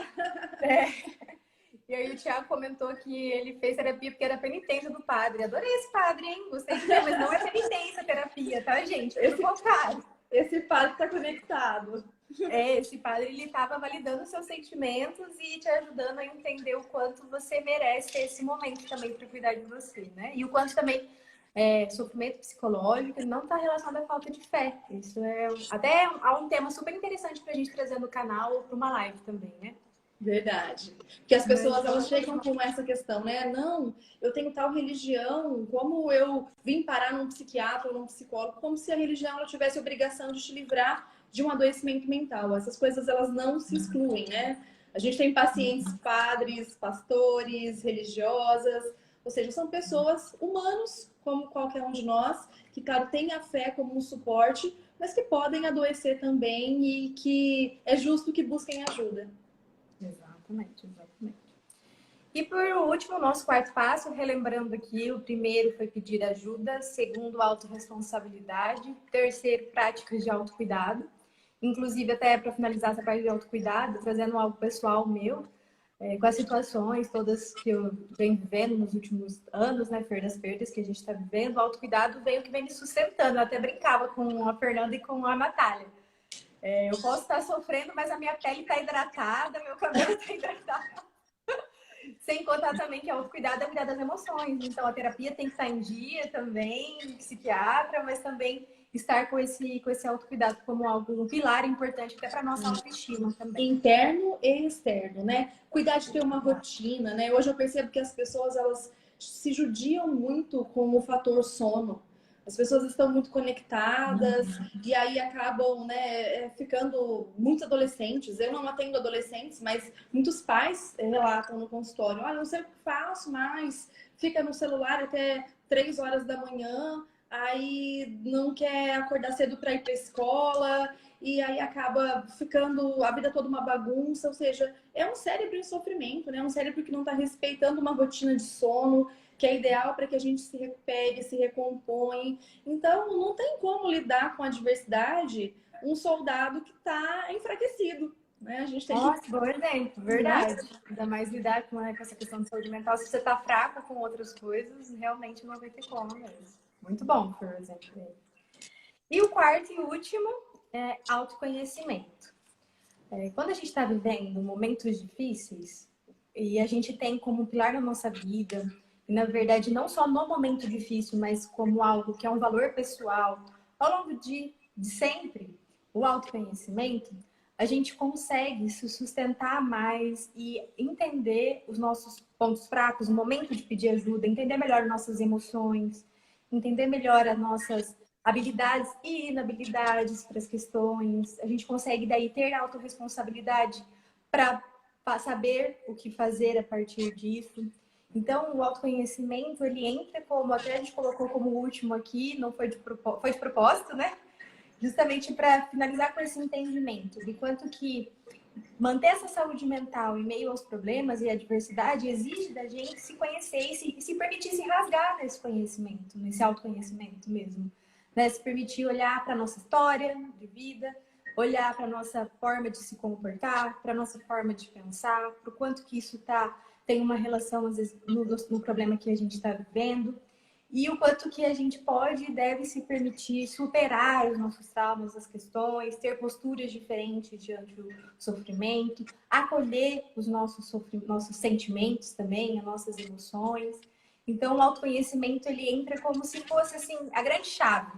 E aí o Thiago comentou que ele fez terapia porque era penitência do padre. Adorei esse padre, hein? Gostei de ver, mas não é penitência, terapia, tá, gente? Esse padre tá conectado. Esse padre, ele estava validando seus sentimentos e te ajudando a entender o quanto você merece esse momento também para cuidar de você, né? E o quanto também sofrimento psicológico não está relacionado à falta de fé. Isso até há um tema super interessante para a gente trazer no canal ou para uma live também, né? Verdade. Porque as pessoas, elas chegam com essa questão, né? Não, eu tenho tal religião, como eu vim parar num psiquiatra ou num psicólogo, como se a religião ela tivesse obrigação de te livrar de um adoecimento mental. Essas coisas, elas não se excluem, né? A gente tem pacientes padres, pastores, religiosas, Ou seja, são pessoas humanos, como qualquer um de nós, que, claro, têm a fé como um suporte, mas que podem adoecer também e que é justo que busquem ajuda. Exatamente, exatamente. E por último, o nosso quarto passo, relembrando aqui, o primeiro foi pedir ajuda, segundo, autorresponsabilidade, terceiro, práticas de autocuidado. Inclusive, até para finalizar essa parte de autocuidado, trazendo algo pessoal meu, com as situações todas que eu venho vivendo nos últimos anos, né, Fer, das perdas que a gente está vivendo, o autocuidado veio que vem me sustentando. Eu até brincava com a Fernanda e com a Natália. Eu posso estar sofrendo, mas a minha pele está hidratada, meu cabelo está hidratado. Sem contar também que é autocuidado é cuidar das emoções. Então, a terapia tem que estar em dia também, psiquiatra, mas também estar com esse autocuidado como algo, um pilar importante até para a nossa autoestima também. Interno e externo, né? Cuidar de ter uma rotina, né? Hoje eu percebo que as pessoas, elas se judiam muito com o fator sono. As pessoas estão muito conectadas e aí acabam, né, ficando muitos adolescentes. Eu não atendo adolescentes, mas muitos pais relatam no consultório: olha, não sei o que faço mais, fica no celular até 3 horas da manhã, aí não quer acordar cedo para ir para a escola, e aí acaba ficando a vida toda uma bagunça. Ou seja, é um cérebro em sofrimento, né? É um cérebro que não está respeitando uma rotina de sono, que é ideal para que a gente se recupere, se recompõe. Então, não tem como lidar com a adversidade um soldado que está enfraquecido, né? A gente tem Nossa, bom exemplo, verdade. Ainda mais lidar com essa questão de saúde mental. Se você tá fraca com outras coisas, realmente não vai ter como mesmo. Muito bom, por exemplo. E o quarto e último é autoconhecimento. Quando a gente está vivendo momentos difíceis, e a gente tem como pilar na nossa vida, e na verdade não só no momento difícil, mas como algo que é um valor pessoal, ao longo de sempre, o autoconhecimento, a gente consegue se sustentar mais e entender os nossos pontos fracos, o momento de pedir ajuda, entender melhor nossas emoções, entender melhor as nossas habilidades e inabilidades para as questões. A gente consegue daí ter autorresponsabilidade para saber o que fazer a partir disso. Então, o autoconhecimento, ele entra como, até a gente colocou como último aqui, não foi foi de propósito, né? Justamente para finalizar com esse entendimento de quanto que manter essa saúde mental em meio aos problemas e adversidade exige da gente se conhecer e se permitir se rasgar nesse conhecimento, nesse autoconhecimento mesmo. Né? Se permitir olhar para a nossa história de vida, olhar para a nossa forma de se comportar, para a nossa forma de pensar, para o quanto que isso tem uma relação, às vezes, no problema que a gente está vivendo. E o quanto que a gente pode e deve se permitir superar os nossos traumas, as questões, ter posturas diferentes diante do sofrimento, acolher os nossos sentimentos também, as nossas emoções. Então, o autoconhecimento, ele entra como se fosse, assim, a grande chave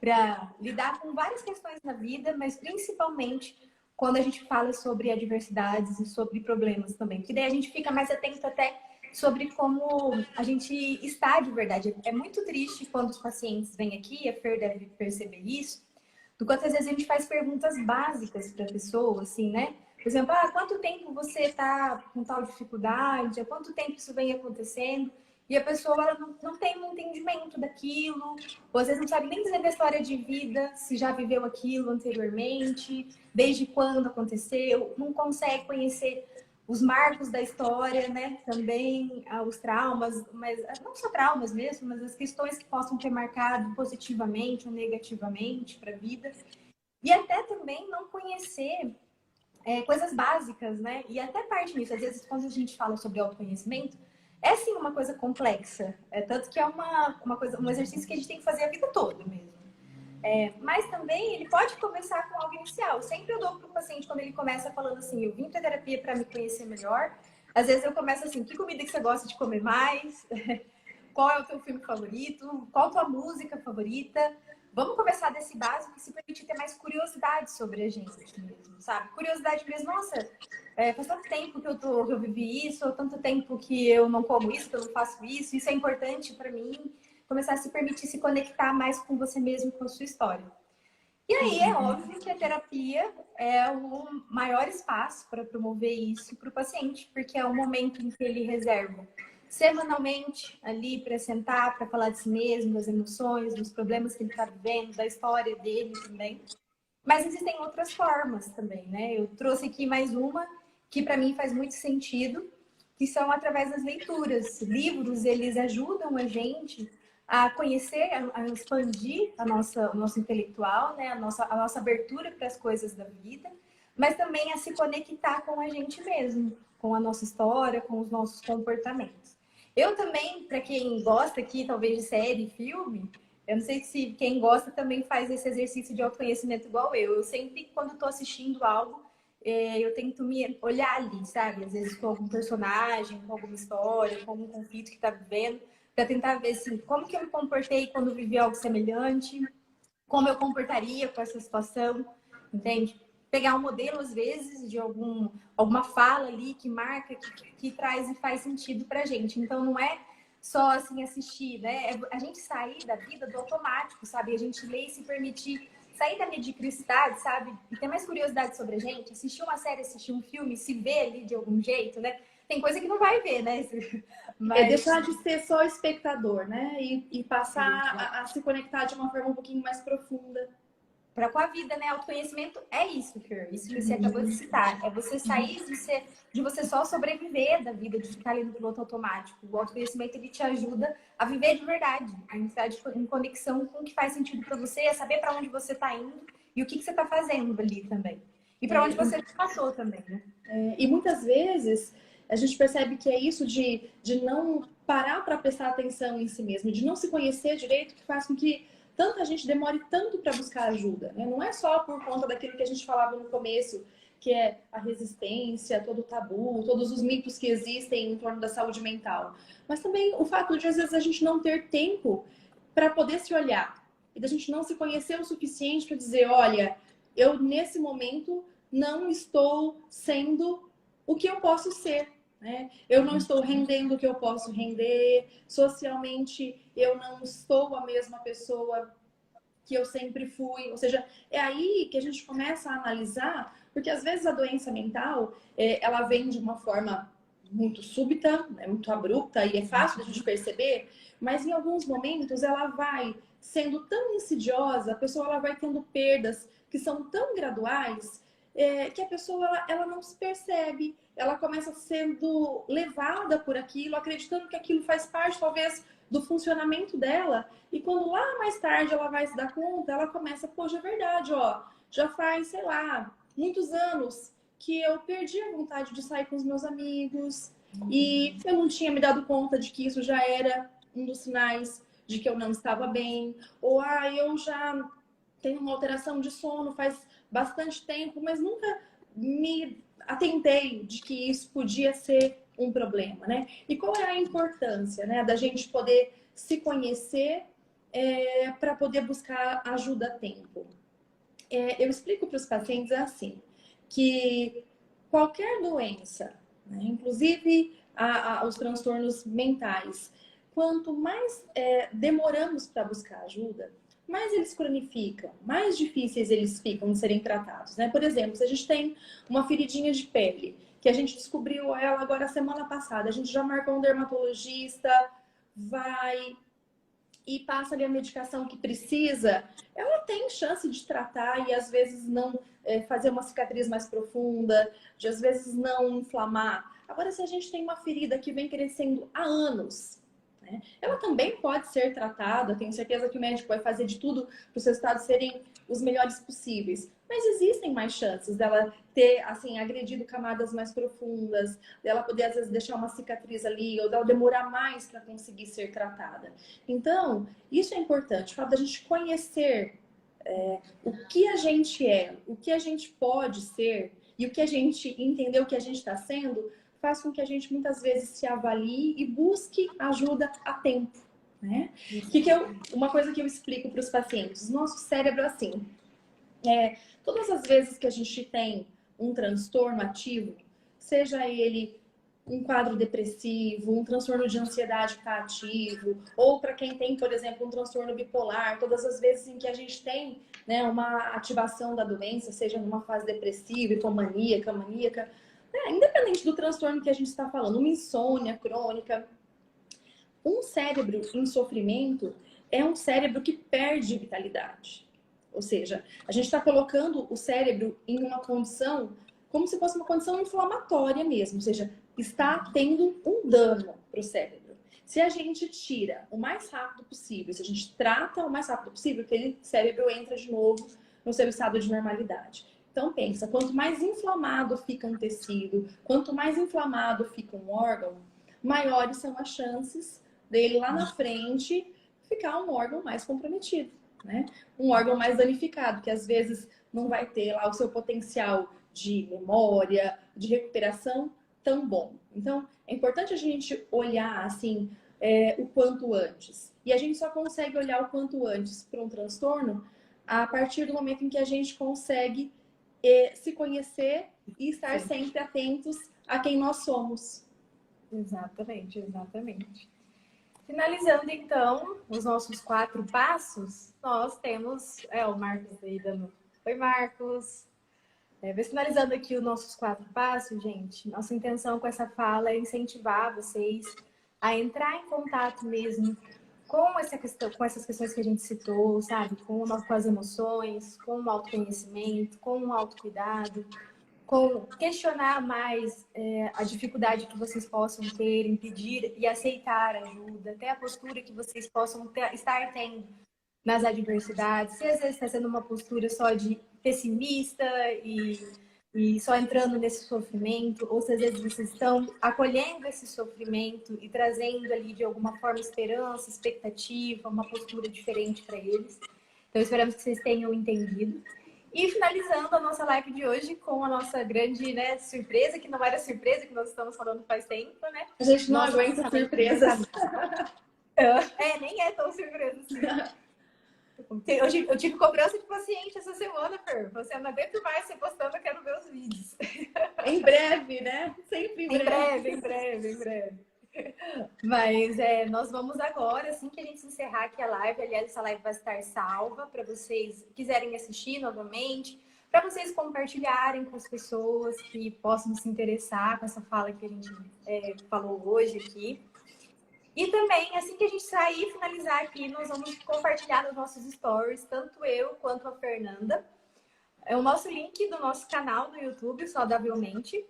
para lidar com várias questões na vida, mas principalmente quando a gente fala sobre adversidades e sobre problemas também. Porque daí a gente fica mais atento até sobre como a gente está de verdade. É muito triste quando os pacientes vêm aqui, a Fer deve perceber isso, do quanto às vezes a gente faz perguntas básicas para a pessoa, assim, né? Por exemplo, há quanto tempo você está com tal dificuldade? Há quanto tempo isso vem acontecendo? E a pessoa ela não tem um entendimento daquilo, ou às vezes não sabe nem dizer da história de vida, se já viveu aquilo anteriormente, desde quando aconteceu, não consegue conhecer os marcos da história, né? Também os traumas, mas não só traumas mesmo, mas as questões que possam ter marcado positivamente ou negativamente para a vida. E até também não conhecer coisas básicas, né? E até parte nisso, às vezes quando a gente fala sobre autoconhecimento, é sim uma coisa complexa. Tanto que é uma coisa, um exercício que a gente tem que fazer a vida toda mesmo. Mas também ele pode começar com algo inicial. Sempre eu dou para o paciente, quando ele começa falando assim, eu vim para terapia para me conhecer melhor. Às vezes eu começo assim, que comida que você gosta de comer mais? Qual é o teu filme favorito? Qual a tua música favorita? Vamos começar desse básico e se permitir ter mais curiosidade sobre a gente mesmo, sabe? Curiosidade mesmo, nossa, faz tanto tempo que eu vivi isso, ou tanto tempo que eu não como isso, que eu não faço isso é importante para mim. Começar a se permitir se conectar mais com você mesmo, com a sua história. E aí é óbvio que a terapia é o maior espaço para promover isso para o paciente, porque é o momento em que ele reserva semanalmente ali para sentar, para falar de si mesmo, das emoções, dos problemas que ele está vivendo, da história dele também. Mas existem outras formas também, né? Eu trouxe aqui mais uma que para mim faz muito sentido, que são através das leituras. Livros, eles ajudam a gente a conhecer, a expandir o nosso intelectual, né? A nossa abertura para as coisas da vida, mas também a se conectar com a gente mesmo, com a nossa história, com os nossos comportamentos. Eu também, para quem gosta aqui, talvez de série, filme, eu não sei se quem gosta também faz esse exercício de autoconhecimento igual eu. Eu sempre, quando estou assistindo algo, eu tento me olhar ali, sabe? Às vezes com algum personagem, com alguma história, com algum conflito que está vivendo, para tentar ver assim, como que eu me comportei quando vivi algo semelhante, como eu comportaria com essa situação, entende? Pegar um modelo, às vezes, de alguma fala ali que marca, que traz e faz sentido pra gente. Então, não é só, assim, assistir, né? É a gente sair da vida do automático, sabe? A gente ler e se permitir sair da mediocridade, sabe? E ter mais curiosidade sobre a gente, assistir uma série, assistir um filme, se ver ali de algum jeito, né? Tem coisa que não vai ver, né? Mas... É deixar de ser só espectador, né? E passar a se conectar de uma forma um pouquinho mais profunda. Para com a vida, né? Autoconhecimento é isso, Fer. Isso que você acabou de citar. É você sair de você só sobreviver da vida, de ficar ali no piloto automático. O autoconhecimento, ele te ajuda a viver de verdade. A entrar em conexão com o que faz sentido para você, a saber para onde você está indo e o que você está fazendo ali também. E para onde você passou também, né? E muitas vezes a gente percebe que é isso de não parar para prestar atenção em si mesmo, de não se conhecer direito, que faz com que tanta gente demore tanto para buscar ajuda, né? Não é só por conta daquilo que a gente falava no começo, que é a resistência, todo o tabu, todos os mitos que existem em torno da saúde mental, mas também o fato de, às vezes, a gente não ter tempo para poder se olhar e da gente não se conhecer o suficiente para dizer, olha, eu nesse momento não estou sendo o que eu posso ser, né? Eu não estou rendendo o que eu posso render, socialmente eu não estou a mesma pessoa que eu sempre fui. Ou seja, é aí que a gente começa a analisar, porque às vezes a doença mental, ela vem de uma forma muito súbita, muito abrupta e é fácil de a gente perceber, mas em alguns momentos ela vai sendo tão insidiosa, a pessoa ela vai tendo perdas que são tão graduais, que a pessoa ela não se percebe, ela começa sendo levada por aquilo, acreditando que aquilo faz parte, talvez, do funcionamento dela, e quando lá mais tarde ela vai se dar conta, ela começa, poxa, é verdade, ó, já faz, sei lá, muitos anos que eu perdi a vontade de sair com os meus amigos, e eu não tinha me dado conta de que isso já era um dos sinais de que eu não estava bem, ou eu já tenho uma alteração de sono faz bastante tempo, mas nunca me atentei de que isso podia ser um problema, né? E qual é a importância, né, da gente poder se conhecer para poder buscar ajuda a tempo? Eu explico para os pacientes assim, que qualquer doença, né, inclusive os transtornos mentais, quanto mais demoramos para buscar ajuda, mais eles cronificam, mais difíceis eles ficam de serem tratados, né? Por exemplo, se a gente tem uma feridinha de pele, que a gente descobriu ela agora semana passada, a gente já marcou um dermatologista, vai e passa ali a medicação que precisa, ela tem chance de tratar e às vezes não fazer uma cicatriz mais profunda, de às vezes não inflamar. Agora, se a gente tem uma ferida que vem crescendo há anos, né, ela também pode ser tratada, tenho certeza que o médico vai fazer de tudo para os resultados serem os melhores possíveis. Mas existem mais chances dela ter, assim, agredido camadas mais profundas, dela poder, às vezes, deixar uma cicatriz ali, ou dela demorar mais para conseguir ser tratada. Então, isso é importante, o fato da gente conhecer o que a gente é, o que a gente pode ser, e o que a gente entender o que a gente está sendo, faz com que a gente, muitas vezes, se avalie e busque ajuda a tempo, né? Uma coisa que eu explico para os pacientes, o nosso cérebro, assim, todas as vezes que a gente tem um transtorno ativo, seja ele um quadro depressivo, um transtorno de ansiedade que está ativo, ou para quem tem, por exemplo, um transtorno bipolar, todas as vezes em que a gente tem, né, uma ativação da doença, seja numa fase depressiva, hipomaníaca, maníaca, independente do transtorno que a gente está falando, uma insônia crônica, Um cérebro em sofrimento é um cérebro que perde vitalidade. Ou seja, a gente está colocando o cérebro em uma condição como se fosse uma condição inflamatória mesmo. Ou seja, está tendo um dano para o cérebro. Se a gente tira o mais rápido possível, se a gente trata o mais rápido possível, aquele cérebro entra de novo no seu estado de normalidade. Então pensa, quanto mais inflamado fica um tecido, quanto mais inflamado fica um órgão, maiores são as chances dele lá na frente ficar um órgão mais comprometido, né? Um órgão mais danificado, que às vezes não vai ter lá o seu potencial de memória, de recuperação tão bom. Então, é importante a gente olhar assim o quanto antes. E a gente só consegue olhar o quanto antes para um transtorno a partir do momento em que a gente consegue se conhecer e estar sempre atentos a quem nós somos. Exatamente, exatamente. Finalizando, então, os nossos 4 passos, nós temos o Marcos aí dando... Oi, Marcos! Finalizando aqui os nossos 4 passos, gente, nossa intenção com essa fala é incentivar vocês a entrar em contato mesmo com essa questão, com essas questões que a gente citou, sabe? Com as emoções, com o autoconhecimento, com o autocuidado, com questionar mais a dificuldade que vocês possam ter em pedir e aceitar ajuda, até a postura que vocês possam estar tendo nas adversidades. Se às vezes está sendo uma postura só de pessimista e só entrando nesse sofrimento, ou se às vezes vocês estão acolhendo esse sofrimento e trazendo ali de alguma forma esperança, expectativa, uma postura diferente para eles. Então esperamos que vocês tenham entendido. E finalizando a nossa live de hoje com a nossa grande surpresa, que não era surpresa, que nós estamos falando faz tempo, né? A gente não aguenta surpresas. Nem é tão surpresa assim. Eu tive cobrança de paciente essa semana, Fer. Você não aguenta mais você postando, eu quero ver os vídeos. Em breve, né? Sempre em breve. Em breve. Mas nós vamos agora, assim que a gente encerrar aqui a live, aliás, essa live vai estar salva para vocês quiserem assistir novamente, para vocês compartilharem com as pessoas que possam se interessar com essa fala que a gente falou hoje aqui. E também, assim que a gente sair e finalizar aqui, nós vamos compartilhar nos nossos stories, tanto eu quanto a Fernanda, o nosso link do nosso canal no YouTube, Saudavelmente.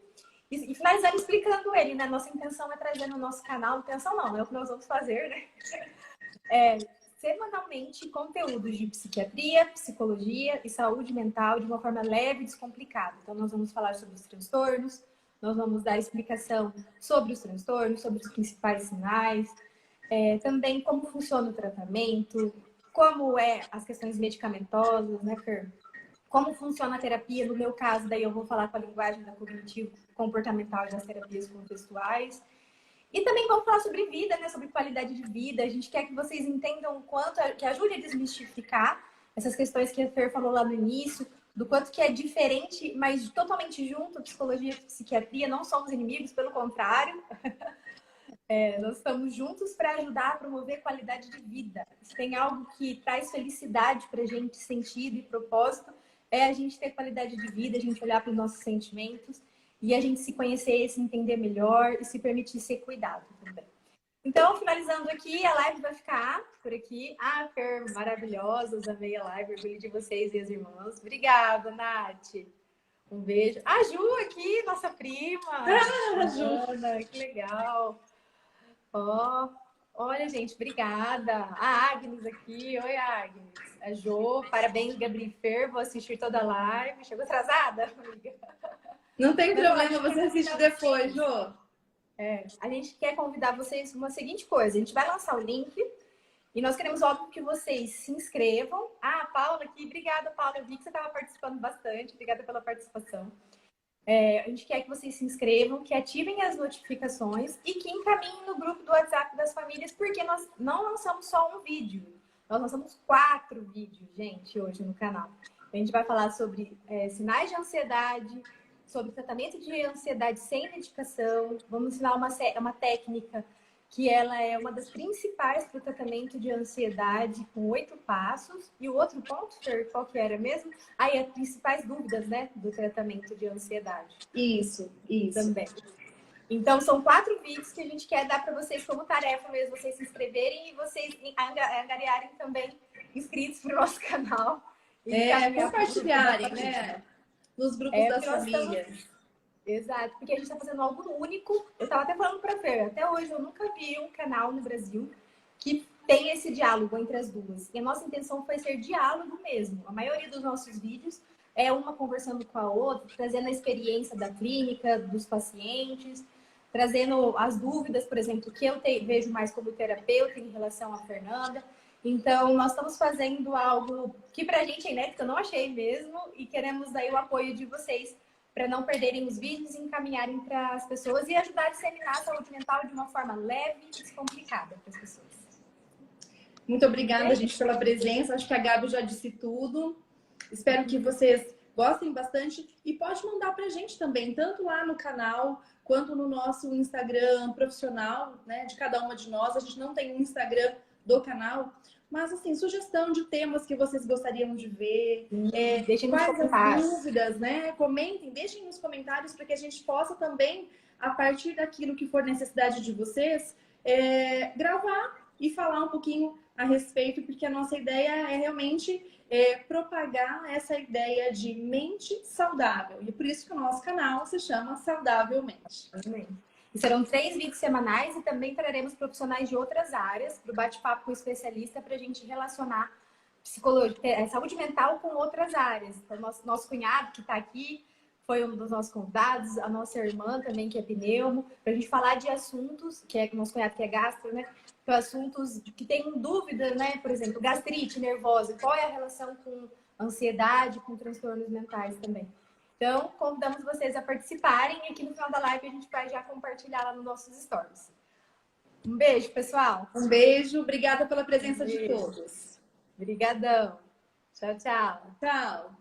E finalizando explicando ele, né? Nossa intenção é trazer no nosso canal, intenção não, é o que nós vamos fazer, né? Semanalmente, conteúdos de psiquiatria, psicologia e saúde mental de uma forma leve e descomplicada. Então, nós vamos falar sobre os transtornos, nós vamos dar explicação sobre os transtornos, sobre os principais sinais, também como funciona o tratamento, como as questões medicamentosas, né, Fer? Como funciona a terapia, no meu caso, daí eu vou falar com a linguagem da cognitivo-comportamental e das terapias contextuais. E também vamos falar sobre vida, né? Sobre qualidade de vida. A gente quer que vocês entendam o quanto, que ajude a desmistificar essas questões que a Fer falou lá no início, do quanto que é diferente, mas totalmente junto, psicologia e psiquiatria, não somos inimigos, pelo contrário. Nós estamos juntos para ajudar a promover qualidade de vida. Se tem algo que traz felicidade para a gente, sentido e propósito, é a gente ter qualidade de vida, a gente olhar para os nossos sentimentos e a gente se conhecer, se entender melhor e se permitir ser cuidado também. Então, finalizando aqui, a live vai ficar por aqui. Fer, maravilhosas, amei a live, orgulho de vocês e as irmãs. Obrigada, Nath. Um beijo. A Ju aqui, nossa prima. A Ju. Ana, que legal. Olha, gente, obrigada. A Agnes aqui. Oi, Agnes. A Jo, parabéns, Gabriel Fer. Vou assistir toda a live. Chegou atrasada, amiga? Não tem problema, você assiste depois, Jo. A gente quer convidar vocês uma seguinte coisa. A gente vai lançar o link e nós queremos, óbvio, que vocês se inscrevam. A Paula aqui. Obrigada, Paula. Eu vi que você estava participando bastante. Obrigada pela participação. A gente quer que vocês se inscrevam, que ativem as notificações e que encaminhem no grupo do WhatsApp das famílias, porque nós não lançamos só um vídeo. Nós lançamos 4 vídeos, gente, hoje no canal. A gente vai falar sobre sinais de ansiedade, sobre tratamento de ansiedade sem medicação. Vamos ensinar uma técnica que ela é uma das principais para o tratamento de ansiedade, com 8 passos. E o outro ponto, Fer, qual que era mesmo? As principais dúvidas, né, do tratamento de ansiedade. Isso. Também. Então, são 4 vídeos que a gente quer dar para vocês como tarefa mesmo, vocês se inscreverem e vocês angariarem também inscritos para o nosso canal. Compartilharem, né? Nos grupos da família. Exato, porque a gente está fazendo algo único. Eu estava até falando para a Fer, até hoje eu nunca vi um canal no Brasil que tem esse diálogo entre as duas. E a nossa intenção foi ser diálogo mesmo. A maioria dos nossos vídeos é uma conversando com a outra, trazendo a experiência da clínica, dos pacientes, trazendo as dúvidas, por exemplo, que eu vejo mais como terapeuta em relação à Fernanda. Então, nós estamos fazendo algo que pra gente é inédito, eu não achei mesmo, e queremos daí o apoio de vocês para não perderem os vídeos e encaminharem para as pessoas e ajudar a disseminar a saúde mental de uma forma leve e descomplicada para as pessoas. Muito obrigada, gente, pela presença. Acho que a Gabi já disse tudo. Espero que vocês gostem bastante e pode mandar pra gente também, tanto lá no canal quanto no nosso Instagram profissional, né, de cada uma de nós. A gente não tem um Instagram do canal, mas assim, sugestão de temas que vocês gostariam de ver, deixem nos quais comentários. as dúvidas, né? Comentem, deixem nos comentários para que a gente possa também, a partir daquilo que for necessidade de vocês, gravar e falar um pouquinho a respeito, porque a nossa ideia é realmente propagar essa ideia de mente saudável. E é por isso que o nosso canal se chama Saudavelmente. E serão 3 vídeos semanais e também traremos profissionais de outras áreas para o bate-papo com o especialista para a gente relacionar psicologia, saúde mental com outras áreas. Então, nosso cunhado que está aqui foi um dos nossos convidados, a nossa irmã também, que é pneumo, para a gente falar de assuntos, que é o nosso cunhado que é gastro, né? Então, assuntos que tem dúvida, né? Por exemplo, gastrite nervosa, qual é a relação com ansiedade, com transtornos mentais também. Então, convidamos vocês a participarem e aqui no final da live a gente vai já compartilhar lá nos nossos stories. Um beijo, pessoal. Um beijo, obrigada pela presença de todos. Obrigadão. Tchau, tchau. Tchau.